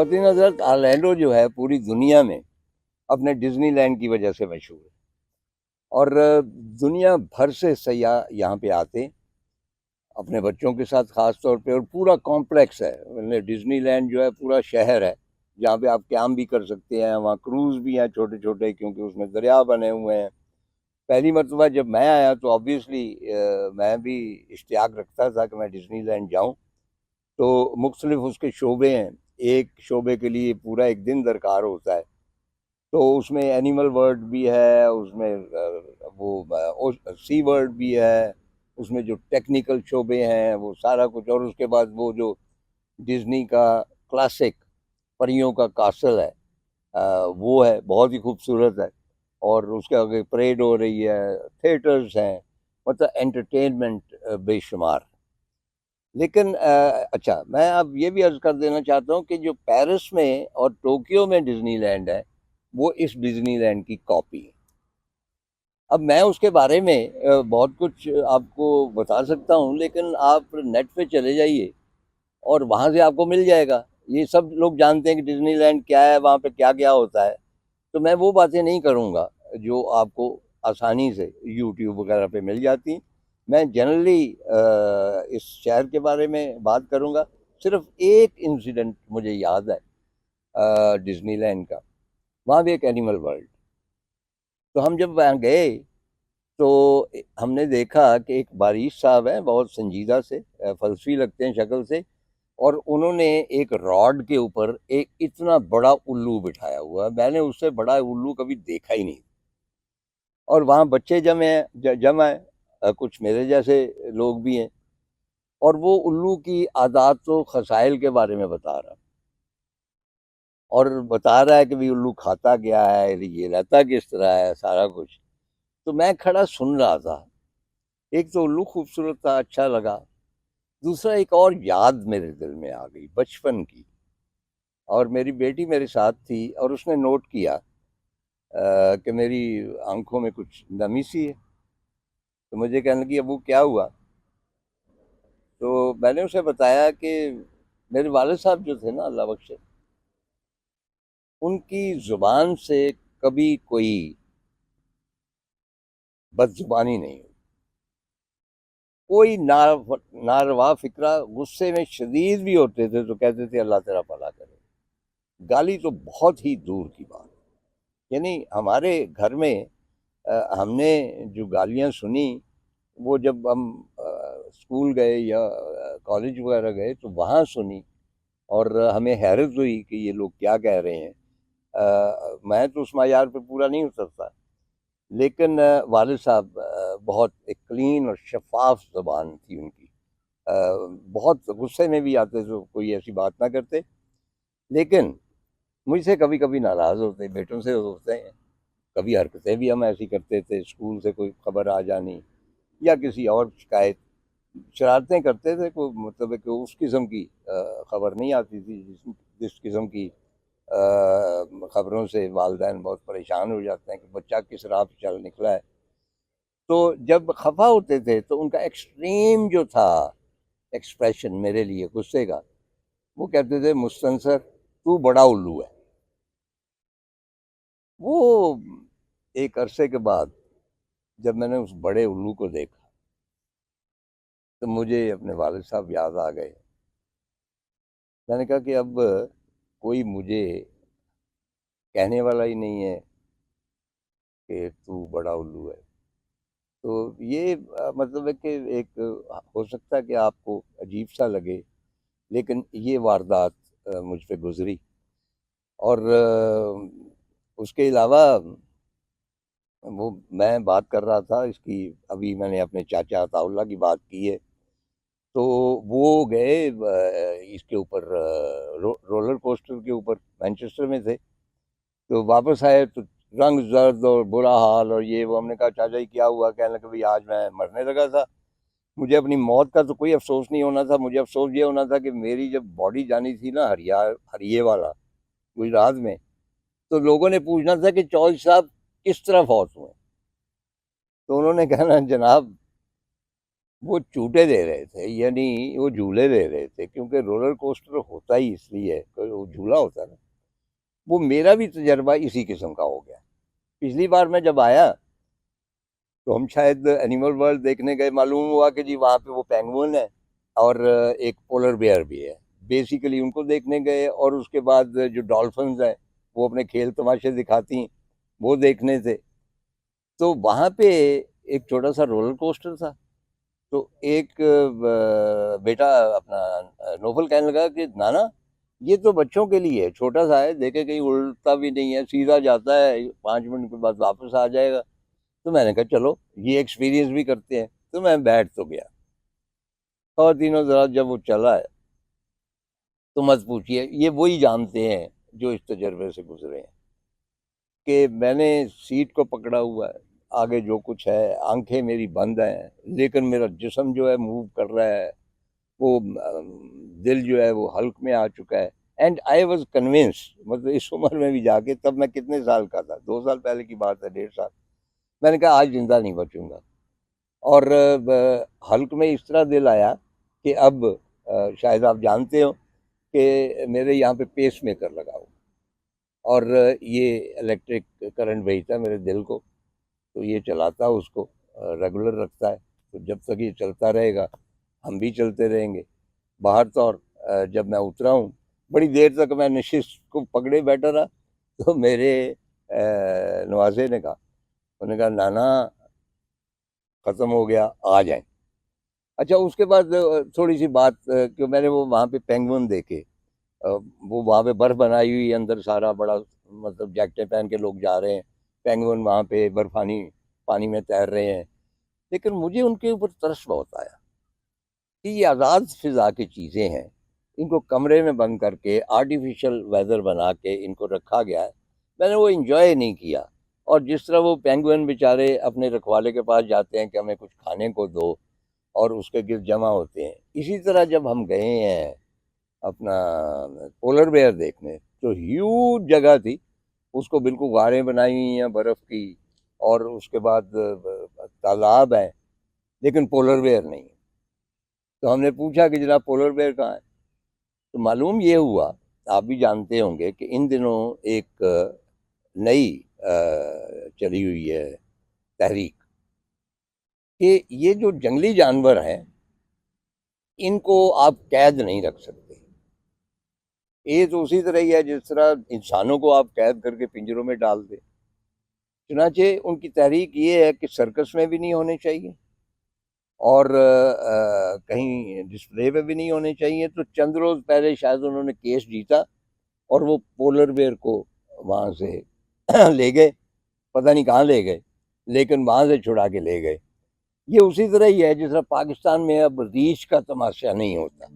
خواتین حضرات، آرلینڈو جو ہے پوری دنیا میں اپنے ڈزنی لینڈ کی وجہ سے مشہور ہے، اور دنیا بھر سے سیاح یہاں پہ آتے اپنے بچوں کے ساتھ خاص طور پہ، اور پورا کمپلیکس ہے ڈزنی لینڈ جو ہے پورا شہر ہے جہاں پہ آپ قیام بھی کر سکتے ہیں، وہاں کروز بھی ہیں چھوٹے چھوٹے، کیونکہ اس میں دریا بنے ہوئے ہیں۔ پہلی مرتبہ جب میں آیا تو آبویسلی میں بھی اشتیاق رکھتا تھا کہ میں ڈزنی لینڈ جاؤں، تو مختلف اس کے شعبے ہیں، ایک شعبے کے لیے پورا ایک دن درکار ہوتا ہے، تو اس میں اینیمل ورلڈ بھی ہے، اس میں وہ سی ورلڈ بھی ہے، اس میں جو ٹیکنیکل شعبے ہیں وہ سارا کچھ، اور اس کے بعد وہ جو ڈزنی کا کلاسک پریوں کا کاسل ہے وہ ہے، بہت ہی خوبصورت ہے، اور اس کے آگے پریڈ ہو رہی ہے، تھیٹرز ہیں، مطلب انٹرٹینمنٹ بے شمار۔ لیکن اچھا، میں اب یہ بھی عرض کر دینا چاہتا ہوں کہ جو پیرس میں اور ٹوکیو میں ڈزنی لینڈ ہے وہ اس ڈزنی لینڈ کی کاپی ہے۔ اب میں اس کے بارے میں بہت کچھ آپ کو بتا سکتا ہوں، لیکن آپ نیٹ پہ چلے جائیے اور وہاں سے آپ کو مل جائے گا۔ یہ سب لوگ جانتے ہیں کہ ڈزنی لینڈ کیا ہے، وہاں پہ کیا کیا ہوتا ہے، تو میں وہ باتیں نہیں کروں گا جو آپ کو آسانی سے یوٹیوب وغیرہ پہ مل جاتی ہیں۔ میں جنرلی اس شہر کے بارے میں بات کروں گا۔ صرف ایک انسیڈنٹ مجھے یاد ہے ڈزنی لینڈ کا، وہاں بھی ایک اینیمل ورلڈ، تو ہم جب وہاں گئے تو ہم نے دیکھا کہ ایک بارش صاحب ہیں، بہت سنجیدہ سے، فلسفی لگتے ہیں شکل سے، اور انہوں نے ایک راڈ کے اوپر ایک اتنا بڑا الو بٹھایا ہوا ہے، میں نے اس سے بڑا الو کبھی دیکھا ہی نہیں، اور وہاں بچے جمع ہیں، کچھ میرے جیسے لوگ بھی ہیں، اور وہ الو کی عادات و خصائل کے بارے میں بتا رہا، اور بتا رہا ہے کہ بھی الو کھاتا کیا ہے، یہ رہتا کس طرح ہے، سارا کچھ۔ تو میں کھڑا سن رہا تھا، ایک تو الو خوبصورت تھا، اچھا لگا، دوسرا ایک اور یاد میرے دل میں آ گئی بچپن کی، اور میری بیٹی میرے ساتھ تھی اور اس نے نوٹ کیا کہ میری آنکھوں میں کچھ نمی سی ہے، تو مجھے کہنے لگی ابو کیا ہوا؟ تو میں نے اسے بتایا کہ میرے والد صاحب جو تھے نا، اللہ بخشے، ان کی زبان سے کبھی کوئی بد زبانی نہیں ہوئی، کوئی ناروا فکرہ، غصے میں شدید بھی ہوتے تھے تو کہتے تھے اللہ تیرا بھلا کرے، گالی تو بہت ہی دور کی بات۔ یعنی ہمارے گھر میں ہم نے جو گالیاں سنی، وہ جب ہم اسکول گئے یا کالج وغیرہ گئے تو وہاں سنی، اور ہمیں حیرت ہوئی کہ یہ لوگ کیا کہہ رہے ہیں۔ میں تو اس معیار پہ پورا نہیں اترتا، لیکن والد صاحب بہت ایک کلین اور شفاف زبان تھی ان کی، بہت غصے میں بھی آتے تو کوئی ایسی بات نہ کرتے، لیکن مجھ سے کبھی کبھی ناراض ہوتے، بیٹوں سے ہوتے ہیں، کبھی حرکتیں بھی ہم ایسی کرتے تھے، اسکول سے کوئی خبر آ جانی یا کسی اور شکایت، شرارتیں کرتے تھے، کوئی مطلب ہے کہ اس قسم کی خبر نہیں آتی تھی جس قسم کی خبروں سے والدین بہت پریشان ہو جاتے ہیں کہ بچہ کس راہ پہ چل نکلا ہے۔ تو جب خفا ہوتے تھے تو ان کا ایکسٹریم جو تھا ایکسپریشن میرے لیے غصے کا، وہ کہتے تھے مستنصر تو بڑا الو ہے۔ وہ ایک عرصے کے بعد جب میں نے اس بڑے الو کو دیکھا تو مجھے اپنے والد صاحب یاد آ گئے۔ میں نے کہا کہ اب کوئی مجھے کہنے والا ہی نہیں ہے کہ تو بڑا الو ہے۔ تو یہ مطلب ہے کہ ایک ہو سکتا ہے کہ آپ کو عجیب سا لگے، لیکن یہ واردات مجھ پہ گزری، اور اس کے علاوہ وہ میں بات کر رہا تھا اس کی، ابھی میں نے اپنے چاچا عطا اللہ کی بات کی ہے، تو وہ گئے اس کے اوپر رولر کوسٹر کے اوپر، مینچسٹر میں تھے، تو واپس آئے تو رنگ زرد اور برا حال، اور یہ وہ، ہم نے کہا چاچا جی کیا ہوا؟ کہنے لگے بھائی آج میں مرنے لگا تھا، مجھے اپنی موت کا تو کوئی افسوس نہیں ہونا تھا، مجھے افسوس یہ ہونا تھا کہ میری جب باڈی جانی تھی نا ہریے والا گجرات میں، تو لوگوں نے پوچھنا تھا کہ چودھری صاحب کس طرح فوت ہوئے، تو انہوں نے کہنا جناب وہ چوٹے دے رہے تھے، یعنی وہ جھولے دے رہے تھے، کیونکہ رولر کوسٹر ہوتا ہی اس لیے ہے کہ وہ جھولا ہوتا ہے نا۔ وہ میرا بھی تجربہ اسی قسم کا ہو گیا۔ پچھلی بار میں جب آیا تو ہم شاید اینیمل ورلڈ دیکھنے گئے، معلوم ہوا کہ جی وہاں پہ وہ پینگوئن ہے اور ایک پولر بیئر بھی ہے، بیسیکلی ان کو دیکھنے گئے، اور اس کے بعد جو ڈالفنز ہیں وہ اپنے کھیل تماشے دکھاتی ہیں وہ دیکھنے تھے۔ تو وہاں پہ ایک چھوٹا سا رولر کوسٹر تھا، تو ایک بیٹا اپنا نوفل کہنے لگا کہ نانا یہ تو بچوں کے لیے ہے، چھوٹا سا ہے، دیکھے کہیں الٹتا بھی نہیں ہے، سیدھا جاتا ہے، 5 منٹ کے بعد واپس آ جائے گا۔ تو میں نے کہا چلو یہ ایکسپیرینس بھی کرتے ہیں، تو میں بیٹھ تو گیا، اور تینوں ذرا جب وہ چلا ہے تو مت پوچھیے، یہ وہی جانتے ہیں جو اس تجربے سے گزرے ہیں، کہ میں نے سیٹ کو پکڑا ہوا ہے، آگے جو کچھ ہے، آنکھیں میری بند ہیں، لیکن میرا جسم جو ہے موو کر رہا ہے، وہ دل جو ہے وہ حلق میں آ چکا ہے۔ اینڈ آئی واز کنوینس، مطلب اس عمر میں بھی جا کے، تب میں کتنے سال کا تھا، 2 سال پہلے کی بات ہے، 1.5 سال، میں نے کہا آج زندہ نہیں بچوں گا۔ اور حلق میں اس طرح دل آیا کہ اب شاید آپ جانتے ہو کہ میرے یہاں پہ پیس میکر لگا ہو، اور یہ الیکٹرک کرنٹ بھیجتا ہے میرے دل کو، تو یہ چلاتا اس کو ریگولر رکھتا ہے، تو جب تک یہ چلتا رہے گا ہم بھی چلتے رہیں گے۔ باہر طور جب میں اترا ہوں، بڑی دیر تک میں نشست کو پکڑے بیٹھا رہا، تو میرے نوازے نے کہا، انہوں نے کہا نانا ختم ہو گیا، آ جائیں۔ اچھا اس کے بعد تھوڑی سی بات کہ میں نے وہ وہاں پہ پینگون دیکھے، وہ وہاں پہ برف بنائی ہوئی ہے اندر، سارا بڑا مطلب جیکٹیں پہن کے لوگ جا رہے ہیں، پینگون وہاں پہ برفانی پانی میں تیر رہے ہیں، لیکن مجھے ان کے اوپر ترس بہت آیا کہ یہ آزاد فضا کی چیزیں ہیں، ان کو کمرے میں بند کر کے آرٹیفیشل ویدر بنا کے ان کو رکھا گیا ہے، میں نے وہ انجوائے نہیں کیا۔ اور جس طرح وہ پینگوئن بیچارے اپنے رکھوالے کے پاس جاتے ہیں کہ ہمیں کچھ کھانے کو دو، اور اس کے گرد جمع ہوتے ہیں، اسی طرح جب ہم گئے ہیں اپنا پولر بیئر دیکھنے، تو ہیوج جگہ تھی، اس کو بالکل غاریں بنائی ہوئی ہیں برف کی، اور اس کے بعد تالاب ہے، لیکن پولر بیئر نہیں۔ تو ہم نے پوچھا کہ جناب پولر بیئر کہاں ہے؟ تو معلوم یہ ہوا، آپ بھی جانتے ہوں گے کہ ان دنوں ایک نئی چلی ہوئی ہے تحریک، کہ یہ جو جنگلی جانور ہیں ان کو آپ قید نہیں رکھ سکتے۔ یہ تو اسی طرح ہی ہے جس طرح انسانوں کو آپ قید کر کے پنجروں میں ڈال دیں۔ چنانچہ ان کی تحریک یہ ہے کہ سرکس میں بھی نہیں ہونے چاہیے، اور کہیں ڈسپلے پہ بھی نہیں ہونے چاہیے۔ تو چند روز پہلے شاید انہوں نے کیس جیتا، اور وہ پولر بیئر کو وہاں سے لے گئے، پتہ نہیں کہاں لے گئے، لیکن وہاں سے چھڑا کے لے گئے۔ یہ اسی طرح ہی ہے جس طرح پاکستان میں اب ریچھ کا تماشا نہیں ہوتا۔